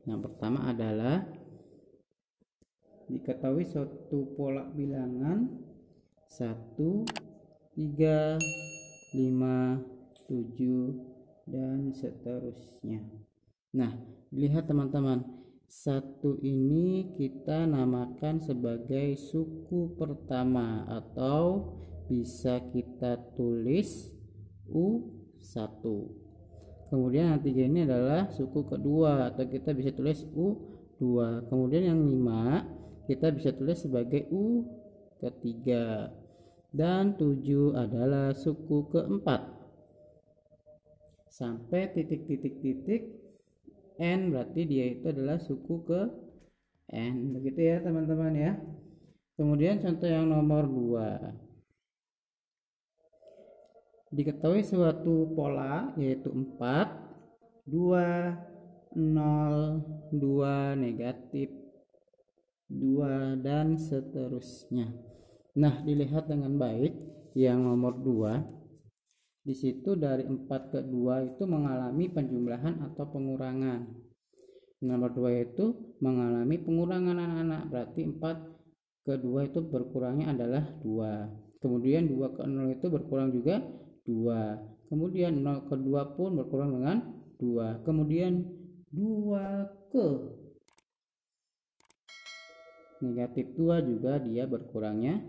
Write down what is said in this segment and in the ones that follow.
Yang pertama adalah diketahui suatu pola bilangan 1, 3, 5, 7 dan seterusnya. Nah, lihat teman-teman, 1 ini kita namakan sebagai suku pertama atau bisa kita tulis U1. Kemudian yang 3 ini adalah suku kedua atau kita bisa tulis U2. Kemudian yang 5 kita bisa tulis sebagai U ketiga. Dan 7 adalah suku keempat. Sampai titik-titik-titik N berarti dia itu adalah suku ke N. Begitu ya teman-teman ya. Kemudian contoh yang nomor 2. Diketahui suatu pola yaitu 4, 2, 0, 2, negatif 2 dan seterusnya. Nah, dilihat dengan baik yang nomor 2. Di situ dari 4 ke 2 itu mengalami penjumlahan atau pengurangan. Nomor 2 itu mengalami pengurangan anak-anak, berarti 4 ke 2 itu berkurangnya adalah 2. Kemudian 2 ke 0 itu berkurang juga 2. Kemudian 0 ke 2 pun berkurang dengan 2. Kemudian 2 ke negatif 2 juga dia berkurangnya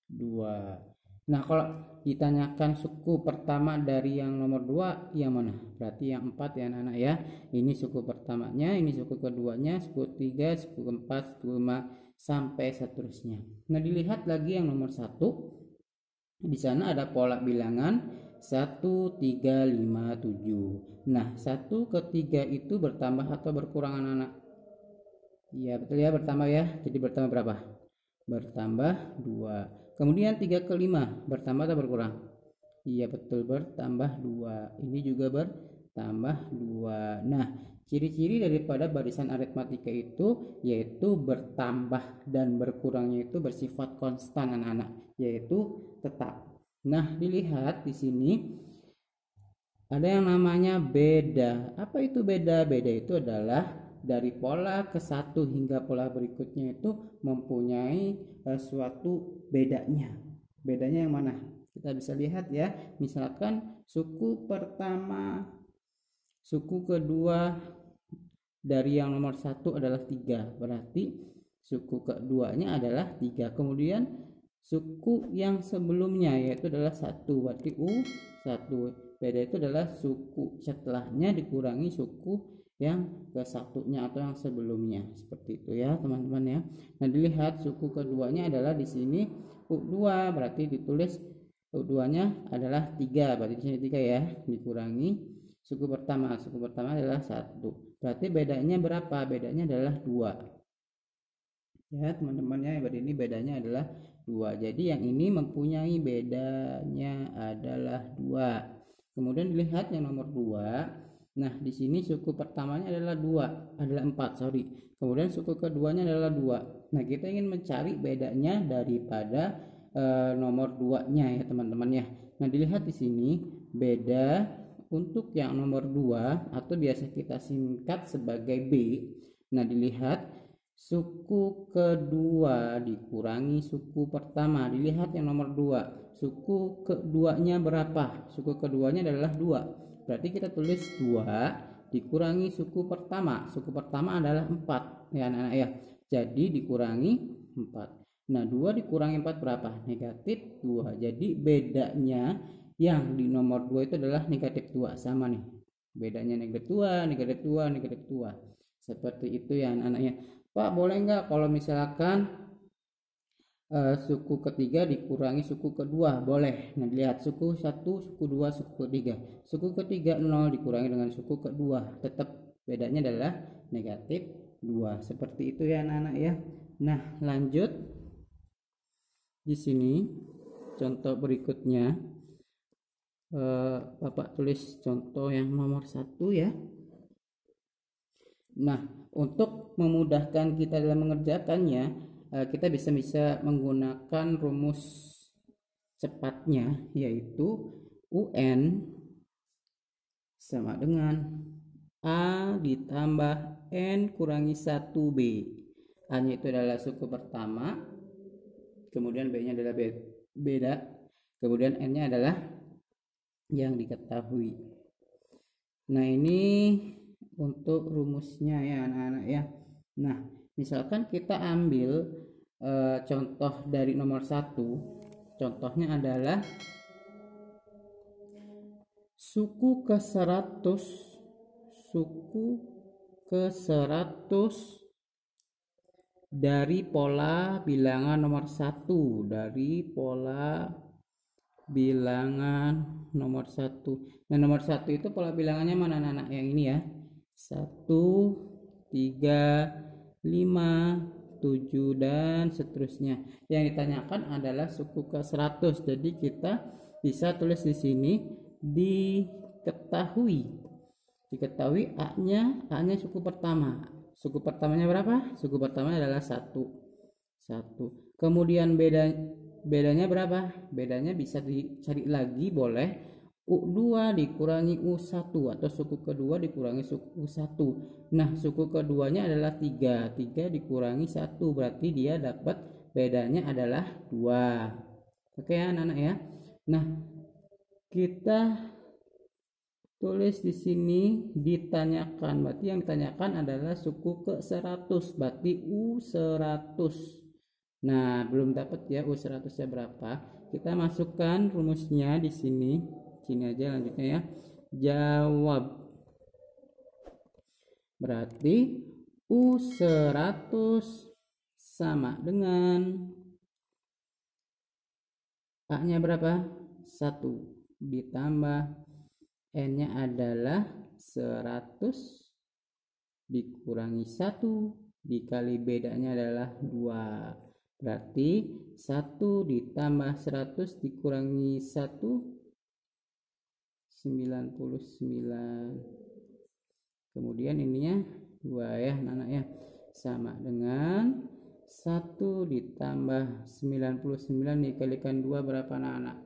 2. Nah, kalau ditanyakan suku pertama dari yang nomor 2 yang mana? Berarti yang 4 ya anak-anak ya. Ini suku pertamanya, ini suku keduanya, suku 3, suku keempat, suku 5 sampai seterusnya. Nah, dilihat lagi yang nomor 1. Di sana ada pola bilangan 1, 3, 5, 7. Nah, 1 ke 3 itu bertambah atau berkurang anak-anak? Iya, betul ya, bertambah ya. Jadi bertambah berapa? Bertambah 2. Kemudian 3 ke 5 bertambah atau berkurang? Iya, betul, bertambah 2. Ini juga bertambah 2. Nah, ciri-ciri daripada barisan aritmatika itu yaitu bertambah dan berkurangnya itu bersifat konstan anak-anak, yaitu tetap. Nah, dilihat di sini ada yang namanya beda. Apa itu beda? Beda itu adalah dari pola ke 1 hingga pola berikutnya itu mempunyai suatu bedanya. Bedanya yang mana? Kita bisa lihat ya. Misalkan suku pertama, suku kedua dari yang nomor 1 adalah 3. Berarti suku keduanya adalah 3. Kemudian suku yang sebelumnya yaitu adalah 1, berarti U1. Beda itu adalah suku setelahnya dikurangi suku yang ke satunya atau yang sebelumnya, seperti itu ya teman-teman ya. Nah, dilihat suku keduanya adalah di sini U2, berarti ditulis U2-nya adalah 3, berarti di sini 3 ya, dikurangi suku pertama adalah 1. Berarti bedanya berapa? Bedanya adalah 2. Ya teman-teman ya, ini bedanya adalah 2. Jadi yang ini mempunyai bedanya adalah 2. Kemudian dilihat yang nomor 2. Nah, di sini suku pertamanya adalah 4, sorry. Kemudian suku keduanya adalah 2. Nah, kita ingin mencari bedanya daripada nomor 2-nya ya teman-teman ya. Nah, dilihat di sini beda untuk yang nomor 2 atau biasa kita singkat sebagai B. Nah, dilihat suku kedua dikurangi suku pertama. Dilihat yang nomor 2. Suku keduanya berapa? Suku keduanya adalah 2. Berarti kita tulis 2 dikurangi suku pertama. Suku pertama adalah 4 ya anak-anak ya. Jadi dikurangi 4. Nah, 2 dikurangi 4 berapa? Negatif 2. Jadi bedanya yang di nomor 2 itu adalah negatif 2. Sama nih. Bedanya negatif 2, negatif 2, negatif 2. Seperti itu ya anak-anaknya. Pak, boleh nggak kalau misalkan suku ketiga dikurangi suku kedua? Boleh. Nah, lihat suku 1, suku 2, suku ketiga. Suku ketiga 0 dikurangi dengan suku kedua. Tetap bedanya adalah negatif 2. Seperti itu ya anak-anak ya. Nah, lanjut. Di sini contoh berikutnya. Bapak tulis contoh yang nomor 1 ya. Nah, untuk memudahkan kita dalam mengerjakannya, kita bisa menggunakan rumus cepatnya, yaitu UN sama dengan A ditambah N kurangi 1B. A-nya itu adalah suku pertama, kemudian B-nya adalah beda, kemudian N-nya adalah yang diketahui. Nah, ini untuk rumusnya ya anak-anak ya. Nah, misalkan kita ambil contoh dari nomor 1. Contohnya adalah suku ke 100 dari pola bilangan nomor 1, dari pola bilangan nomor 1. Nah, nomor 1 itu pola bilangannya mana anak-anak? Yang ini ya. 1, 3, 5, 7 dan seterusnya. Yang ditanyakan adalah suku ke 100. Jadi kita bisa tulis di sini diketahui A-nya suku pertama. Suku pertamanya berapa? Suku pertamanya adalah 1. Kemudian bedanya berapa? Bedanya bisa dicari lagi, boleh U2 dikurangi U1 atau suku kedua dikurangi suku 1. Nah, suku keduanya adalah 3. 3 dikurangi 1 berarti dia dapat bedanya adalah 2. Oke ya anak-anak ya. Nah, kita tulis di sini ditanyakan, berarti yang ditanyakan adalah suku ke 100, berarti U100. Nah, belum dapat ya U100-nya berapa. Kita masukkan rumusnya di sini. Sini aja lanjutnya ya. Jawab. Berarti U100 sama dengan A-nya berapa? 1 ditambah N-nya adalah 100 dikurangi 1 dikali bedanya adalah 2. Berarti 1 ditambah 100 dikurangi 1, 99. Kemudian ininya 2 ya anak-anak ya. Sama dengan 1 ditambah 99 dikalikan 2 berapa anak-anak?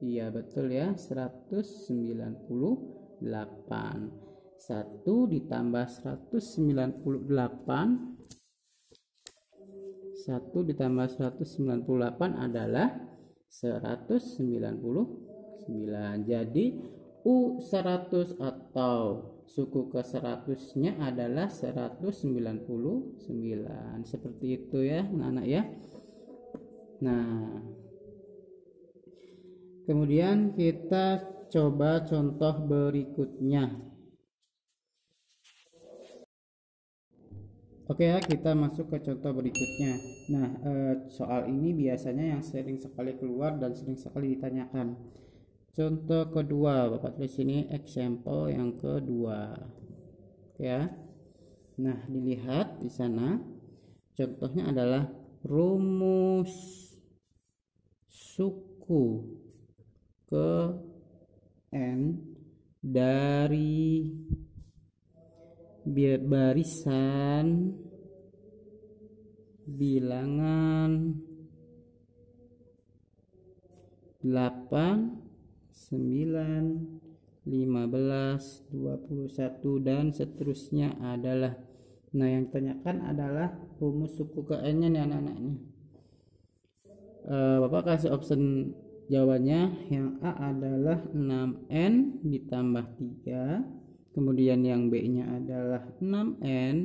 Iya betul ya, 198. 1 ditambah 198 adalah 199. Jadi U100 atau suku ke 100-nya adalah 199. Seperti itu ya anak-anak ya. Nah, kemudian kita coba contoh berikutnya. Oke ya, kita masuk ke contoh berikutnya. Nah, soal ini biasanya yang sering sekali keluar dan sering sekali ditanyakan. Contoh kedua, Bapak tulis sini example yang kedua. Ya. Nah, dilihat di sana. Contohnya adalah rumus suku ke N dari barisan bilangan 8, 9, 15, 21 dan seterusnya adalah. Nah, yang ditanyakan adalah rumus suku ke N-nya nih anak-anak nih. Bapak kasih option jawabannya. Yang A adalah 6N ditambah 3, kemudian yang B-nya adalah 6N,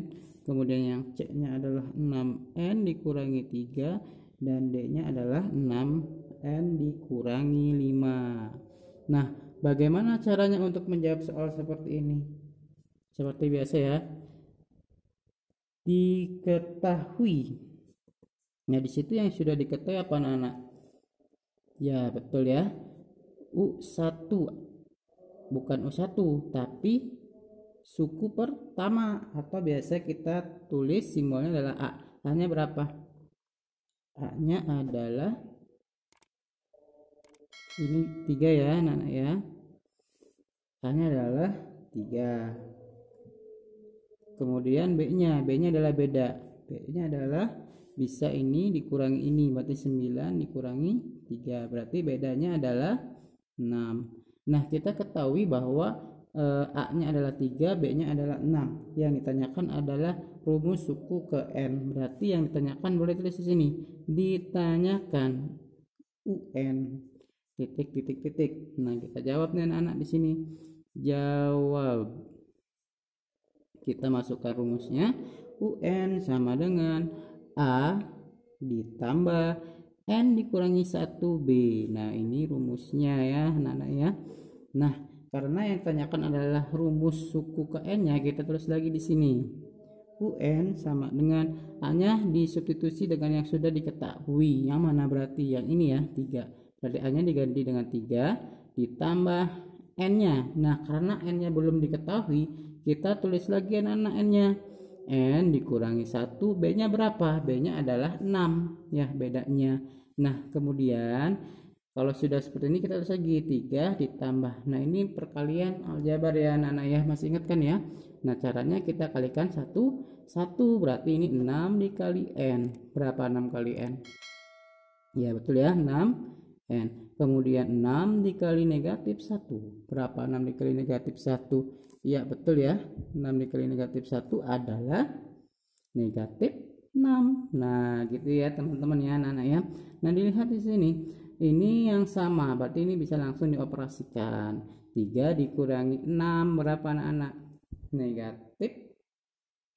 kemudian yang C-nya adalah 6N dikurangi 3, dan D-nya adalah 6N dikurangi 5. Nah, bagaimana caranya untuk menjawab soal seperti ini? Seperti biasa ya, diketahui. Nah, di situ yang sudah diketahui apa anak-anak? Ya, betul ya. U1 bukan U1 tapi suku pertama, atau biasa kita tulis simbolnya adalah A. A-nya berapa? A-nya adalah ini 3 ya anak-anak ya. A-nya adalah 3. Kemudian B-nya adalah beda. B-nya adalah bisa ini dikurangi ini, berarti 9 dikurangi 3, berarti bedanya adalah 6. Nah, kita ketahui bahwa A-nya adalah 3, B-nya adalah 6. Yang ditanyakan adalah rumus suku ke N. Berarti yang ditanyakan boleh tulis di sini. Ditanyakan UN titik titik titik. Nah, kita jawab nih anak-anak di sini. Jawab. Kita masukkan rumusnya. UN sama dengan A ditambah N dikurangi 1B. Nah, ini rumusnya ya anak-anak ya. Nah, karena yang ditanyakan adalah rumus suku ke N-nya, kita tulis lagi di sini. UN sama dengan A-nya disubstitusi dengan yang sudah diketahui. Yang mana berarti? Yang ini ya, 3. Berarti A-nya diganti dengan 3 ditambah N-nya. Nah, karena N-nya belum diketahui, kita tulis lagi anak-anak N-nya. N dikurangi 1, B-nya berapa? B-nya adalah 6 ya bedanya. Nah, kemudian kalau sudah seperti ini kita tulis lagi 3 ditambah. Nah, ini perkalian aljabar ya anak-anak ya. Masih ingat kan ya? Nah, caranya kita kalikan 1 berarti ini 6 dikali N. Berapa 6 kali N? Ya, betul ya, 6 N. Kemudian 6 dikali negatif 1. Berapa 6 dikali negatif 1? Ya, betul ya. 6 dikali negatif 1 adalah negatif 6. Nah, gitu ya teman-teman ya anak-anak ya. Nah, dilihat di sini. Ini yang sama, berarti ini bisa langsung dioperasikan. 3 dikurangi 6 berapa anak-anak? Negatif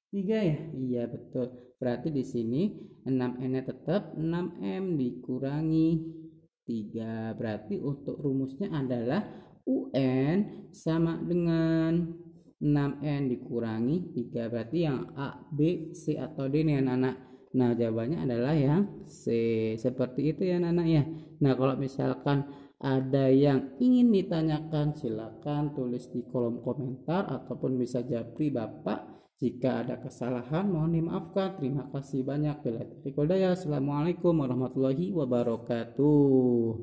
3 ya? Iya, betul. Berarti di sini 6N-nya tetap 6M dikurangi 3. Berarti untuk rumusnya adalah UN sama dengan 6N dikurangi 3. Berarti yang A, B, C atau D nih anak-anak. Nah, jawabannya adalah yang C. Seperti itu ya anak-anak ya. Nah, kalau misalkan ada yang ingin ditanyakan, silakan tulis di kolom komentar ataupun bisa japri Bapak. Jika ada kesalahan mohon dimaafkan. Terima kasih banyak. Assalamualaikum warahmatullahi wabarakatuh.